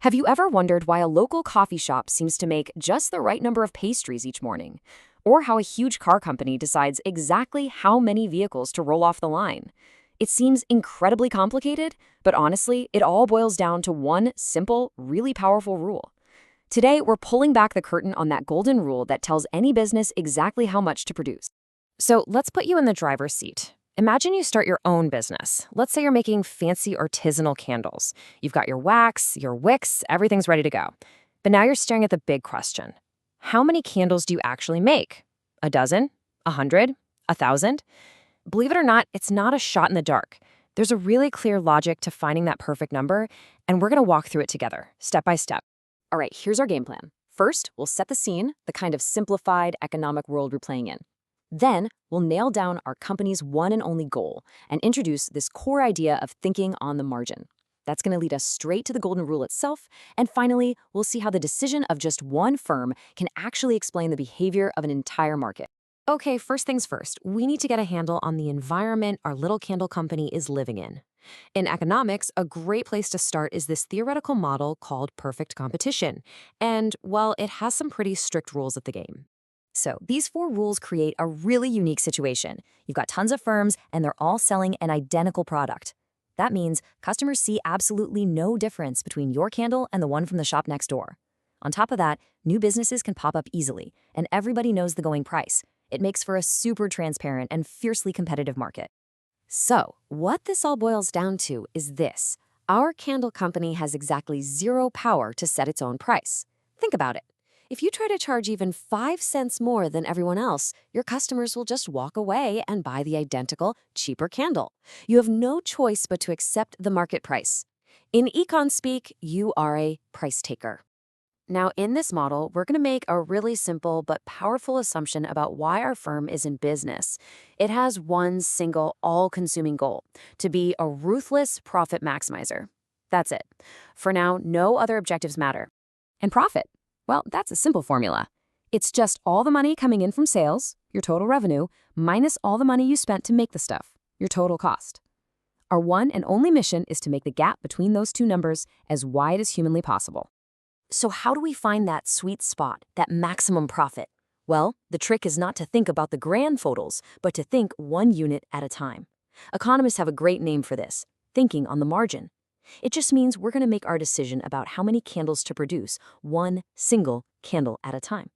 Have you ever wondered why a local coffee shop seems to make just the right number of pastries each morning? Or how a huge car company decides exactly how many vehicles to roll off the line? It seems incredibly complicated, but honestly, it all boils down to one simple, really powerful rule. Today, we're pulling back the curtain on that golden rule that tells any business exactly how much to produce. So let's put you in the driver's seat. Imagine you start your own business. Let's say you're making fancy artisanal candles. You've got your wax, your wicks, everything's ready to go. But now you're staring at the big question. How many candles do you actually make? A dozen? 100? 1,000? Believe it or not, it's not a shot in the dark. There's a really clear logic to finding that perfect number, and we're going to walk through it together, step by step. All right, here's our game plan. First, we'll set the scene, the kind of simplified economic world we're playing in. Then, we'll nail down our company's one and only goal and introduce this core idea of thinking on the margin. That's going to lead us straight to the golden rule itself. And finally, we'll see how the decision of just one firm can actually explain the behavior of an entire market. Okay, first things first, we need to get a handle on the environment our little candle company is living in. In economics, a great place to start is this theoretical model called perfect competition. And, well, it has some pretty strict rules of the game. So these four rules create a really unique situation. You've got tons of firms, and they're all selling an identical product. That means customers see absolutely no difference between your candle and the one from the shop next door. On top of that, new businesses can pop up easily, and everybody knows the going price. It makes for a super transparent and fiercely competitive market. So, what this all boils down to is this. Our candle company has exactly zero power to set its own price. Think about it. If you try to charge even 5 cents more than everyone else, your customers will just walk away and buy the identical, cheaper candle. You have no choice but to accept the market price. In econ speak, you are a price taker. Now, in this model, we're going to make a really simple but powerful assumption about why our firm is in business. It has one single, all-consuming goal: to be a ruthless profit maximizer. That's it. For now, no other objectives matter. And profit? Well, that's a simple formula. It's just all the money coming in from sales, your total revenue, minus all the money you spent to make the stuff, your total cost. Our one and only mission is to make the gap between those two numbers as wide as humanly possible. So how do we find that sweet spot, that maximum profit? Well, the trick is not to think about the grand totals, but to think one unit at a time. Economists have a great name for this: thinking on the margin. It just means we're going to make our decision about how many candles to produce, one single candle at a time.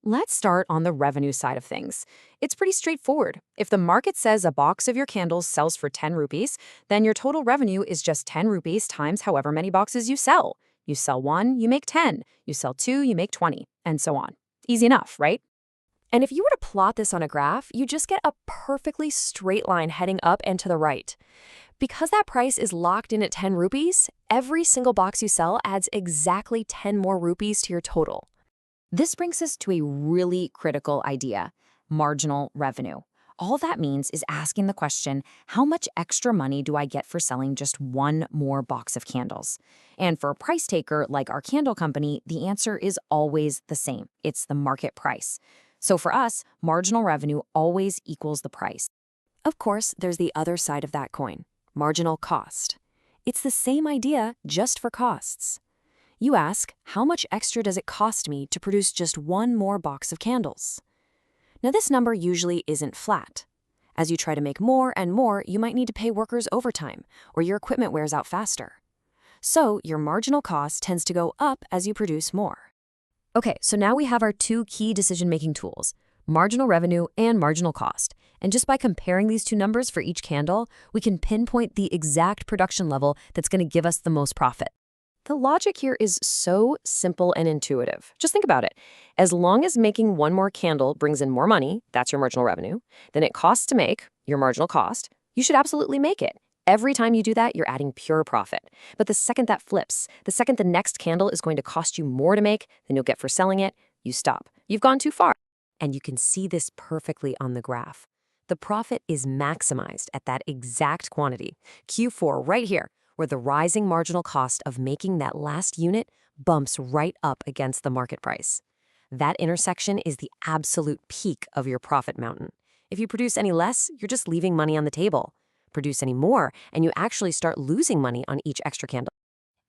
Let's start on the revenue side of things. It's pretty straightforward. If the market says a box of your candles sells for 10 rupees, then your total revenue is just 10 rupees times however many boxes you sell. You sell one, you make 10. You sell two, you make 20, and so on. Easy enough, right? And if you were to plot this on a graph, you just get a perfectly straight line heading up and to the right. Because that price is locked in at 10 rupees, every single box you sell adds exactly 10 more rupees to your total. This brings us to a really critical idea: marginal revenue. All that means is asking the question, how much extra money do I get for selling just one more box of candles? And for a price taker like our candle company, the answer is always the same. It's the market price. So for us, marginal revenue always equals the price. Of course, there's the other side of that coin: marginal cost. It's the same idea, just for costs. You ask, how much extra does it cost me to produce just one more box of candles? Now, this number usually isn't flat. As you try to make more and more, you might need to pay workers overtime, or your equipment wears out faster. So your marginal cost tends to go up as you produce more. Okay, so now we have our two key decision-making tools: marginal revenue and marginal cost. And just by comparing these two numbers for each candle, we can pinpoint the exact production level that's going to give us the most profit. The logic here is so simple and intuitive. Just think about it. As long as making one more candle brings in more money, that's your marginal revenue, than it costs to make, your marginal cost, you should absolutely make it. Every time you do that, you're adding pure profit. But the second that flips, the second the next candle is going to cost you more to make than you'll get for selling it, you stop. You've gone too far. And you can see this perfectly on the graph. The profit is maximized at that exact quantity, Q4 right here, where the rising marginal cost of making that last unit bumps right up against the market price. That intersection is the absolute peak of your profit mountain. If you produce any less, you're just leaving money on the table. Produce any more, and you actually start losing money on each extra candle.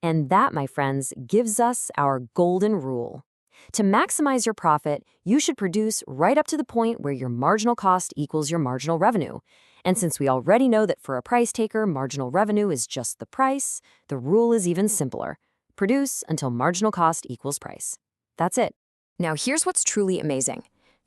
And that, my friends, gives us our golden rule. To maximize your profit, you should produce right up to the point where your marginal cost equals your marginal revenue. And since we already know that for a price taker, marginal revenue is just the price, the rule is even simpler. Produce until marginal cost equals price. That's it. Now, here's what's truly amazing.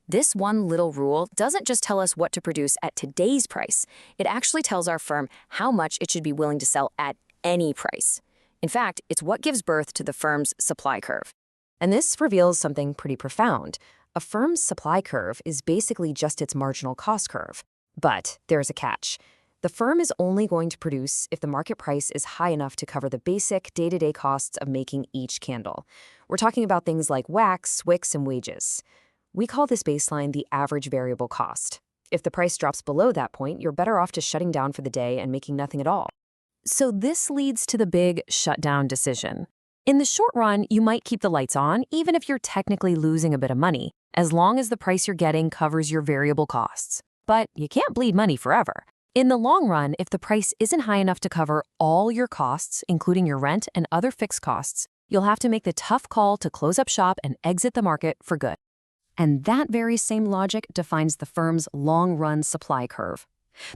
This one little rule doesn't just tell us what to produce at today's price. It actually tells our firm how much it should be willing to sell at any price. In fact, it's what gives birth to the firm's supply curve. And this reveals something pretty profound. A firm's supply curve is basically just its marginal cost curve. But there's a catch. The firm is only going to produce if the market price is high enough to cover the basic day-to-day costs of making each candle. We're talking about things like wax, wicks, and wages. We call this baseline the average variable cost. If the price drops below that point, you're better off just shutting down for the day and making nothing at all. So this leads to the big shutdown decision. In the short run, you might keep the lights on, even if you're technically losing a bit of money, as long as the price you're getting covers your variable costs. But you can't bleed money forever. In the long run, if the price isn't high enough to cover all your costs, including your rent and other fixed costs, you'll have to make the tough call to close up shop and exit the market for good. And that very same logic defines the firm's long-run supply curve.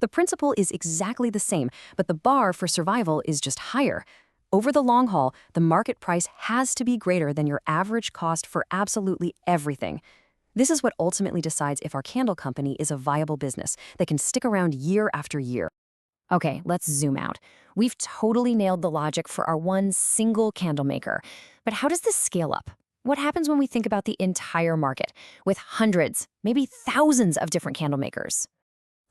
The principle is exactly the same, but the bar for survival is just higher. Over the long haul, the market price has to be greater than your average cost for absolutely everything. This is what ultimately decides if our candle company is a viable business that can stick around year after year. Okay, let's zoom out. We've totally nailed the logic for our one single candle maker. But how does this scale up? What happens when we think about the entire market, with hundreds, maybe thousands of different candle makers?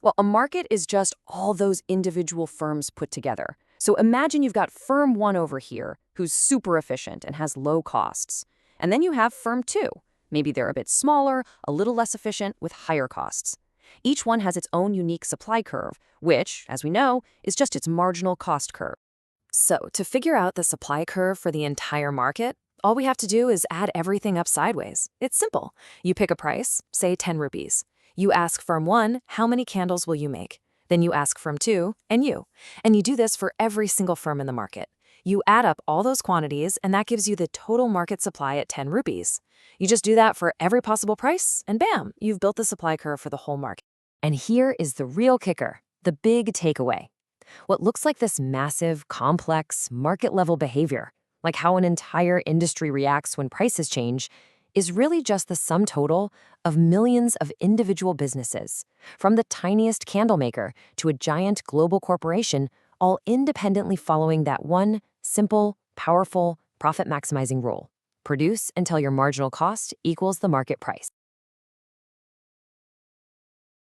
Well, a market is just all those individual firms put together. So imagine you've got firm 1 over here, who's super efficient and has low costs. And then you have firm 2. Maybe they're a bit smaller, a little less efficient, with higher costs. Each one has its own unique supply curve, which, as we know, is just its marginal cost curve. So to figure out the supply curve for the entire market, all we have to do is add everything up sideways. It's simple. You pick a price, say 10 rupees. You ask firm 1, how many candles will you make? Then you ask firm 2, and you. And you do this for every single firm in the market. You add up all those quantities, and that gives you the total market supply at 10 rupees. You just do that for every possible price, and bam, you've built the supply curve for the whole market. And here is the real kicker, the big takeaway. What looks like this massive, complex, market-level behavior, like how an entire industry reacts when prices change, is really just the sum total of millions of individual businesses, from the tiniest candle maker to a giant global corporation, all independently following that one simple, powerful, profit-maximizing rule. Produce until your marginal cost equals the market price.